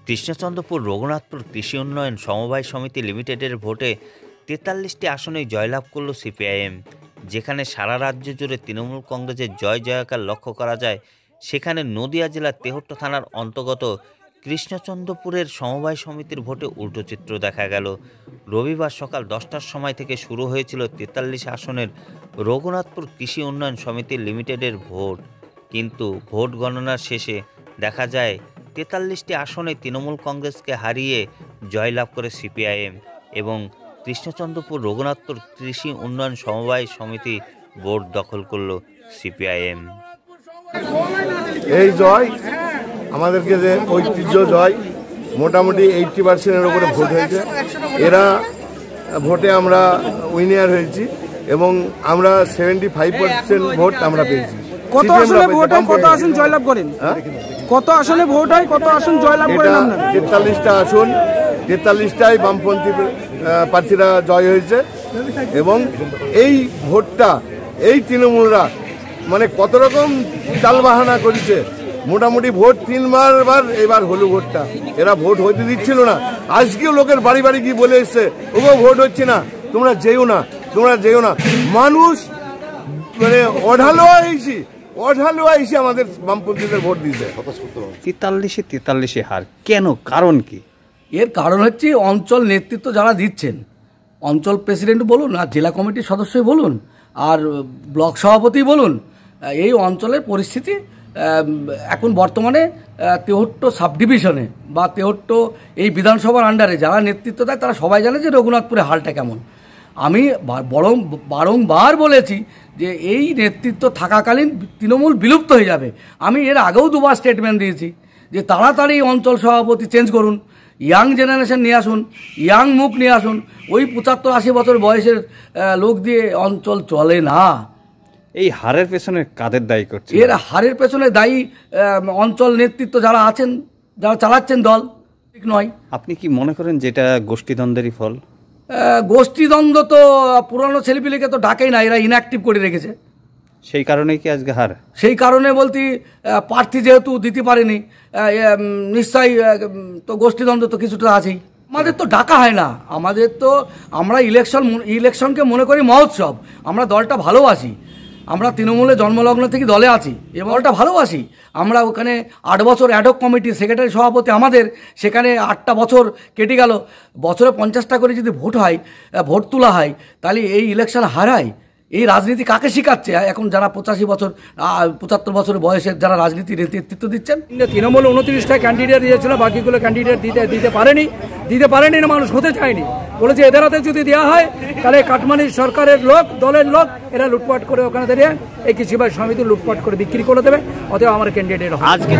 কৃষ্ণচন্দ্রপুর রঘুনাথপুর কৃষি উন্নয়ন সমবায় সমিতি লিমিটেডের ভোটে ৪৩টি আসনেই জয়লাভ করল সিপিআইএম। যেখানে সারা রাজ্য জুড়ে তৃণমূল কংগ্রেসের জয় জয়কার লক্ষ্য করা যায়, সেখানে নদিয়া জেলার তেহট্ট থানার অন্তর্গত কৃষ্ণচন্দ্রপুরের সমবায় সমিতির ভোটে উল্টো চিত্র দেখা গেল। রবিবার সকাল 10টার সময় থেকে শুরু হয়েছিল ৪৩ আসনের রঘুনাথপুর কৃষি উন্নয়ন সমিতি লিমিটেডের ভোট, কিন্তু ভোট গণনার শেষে দেখা যায় ৪৩টি আসনে তৃণমূল কংগ্রেসকে হারিয়ে জয়লাভ করে সিপিআইএম এবং কৃষ্ণচন্দ্রপুর রঘুনাথপুর কৃষি উন্নয়ন সমবায় সমিতি ভোট দখল করল সিপিআইএম। এই জয় আমাদেরকে যে ঐতিহ্য জয়, মোটামুটি 80%-এর উপরে ভোট হয়েছে। এরা ভোটে আমরা উইনার হয়েছি এবং আমরা 75% ভোট আমরা পেয়েছি। কত আসনে ভোট হয়, কত আসন জয়লাভ করেন? কত আসনে ভোট হয়, কত আসন জয়লাভ করেন আপনারা? ৪৩টা আসন, ৪৩টাই বামপন্থী প্রার্থীরা জয় হয়েছে এবং এই ভোটটা এই তৃণমূলরা মানে কত রকম চালবাহানা করেছে। মোটামুটি ভোট 3বার এবার হলো ভোটটা, এরা ভোট হইতে দিচ্ছিল না। আজকেও লোকের বাড়ি বাড়ি গিয়ে বলে এসছে, ওগো ভোট হচ্ছে না, তোমরা যেও না, তোমরা যেও না। মানুষ মানে অঢালো আইসি আমাদের বামপন্থীদের ভোট দিতে। ৪৩ হার কেন, কারণ কি? এর কারণ হচ্ছে অঞ্চল নেতৃত্ব যারা দিচ্ছেন, অঞ্চল প্রেসিডেন্ট বলুন আর জেলা কমিটির সদস্যই বলুন আর ব্লক সভাপতি বলুন, এই অঞ্চলের পরিস্থিতি এখন বর্তমানে তেহট্ট সাব ডিভিশনে বা তেহট্ট এই বিধানসভার আন্ডারে যারা নেতৃত্ব দেয় তারা সবাই জানে যে রঘুনাথপুরের হালটা কেমন। আমি বারংবার বলেছি যে এই নেতৃত্ব থাকাকালীন তৃণমূল বিলুপ্ত হয়ে যাবে। আমি এর আগেও দুবার স্টেটমেন্ট দিয়েছি যে তাড়াতাড়ি অঞ্চল সভাপতি চেঞ্জ করুন, ইয়াং জেনারেশন নিয়ে আসুন, ইয়াং মুখ নিয়ে আসুন। ওই 75-80 বছর বয়সের লোক দিয়ে অঞ্চল চলে না। এই হারের পেছনে কাদের দায়ী করছে? এর হারের পেছনে দায়ী অঞ্চল নেতৃত্ব যারা আছেন, যারা চালাচ্ছেন দল, ঠিক নয়। আপনি কি মনে করেন যেটা গোষ্ঠীদ্বন্দ্বেরই ফল? গোষ্ঠীদ্বন্দ্ব তো পুরনো ছেলেপিলেকে তো ডাকেই না, এরা ইনঅ্যাক্টিভ করে রেখেছে। সেই কারণেই কি আজকে হার? সেই কারণে বলতে প্রার্থী যেহেতু দিতে পারেনি, নিশ্চয়ই তো গোষ্ঠীদ্বন্দ্ব তো কিছুটা আছেই। আমাদের তো ডাকা হয় না, আমাদের তো আমরা ইলেকশনকে মনে করি মহোৎসব। আমরা দলটা ভালোবাসি, আমরা তৃণমূলের জন্মলগ্ন থেকে দলে আছি এবং দলটা ভালোবাসি। আমরা ওখানে 8 বছর অ্যাডহক কমিটির সেক্রেটারি সভাপতি, আমাদের সেখানে 8টা বছর কেটে গেল। বছরে 50টা করে যদি ভোট তোলা হয়, তাহলে এই ইলেকশন হারায়। এই রাজনীতি কাকে শিখাচ্ছে এখন যারা 85 বছর 75 বছর বয়সের যারা রাজনীতির নেতৃত্ব দিচ্ছেন? তৃণমূল 29টা ক্যান্ডিডেট দিয়েছিল, বাকিগুলো ক্যান্ডিডেট দিতে পারেনি না, মানুষ হতে চায়নি। বলেছে এদের হাতে যদি দেওয়া হয় তাহলে কাটমানির সরকারের লোক, দলের লোক, এরা লুটপাট করে ওখানে দাঁড়িয়ে এই কৃষি সমিতি লুটপাট করে বিক্রি করে দেবে, অতএব আমার ক্যান্ডিডেট আজকে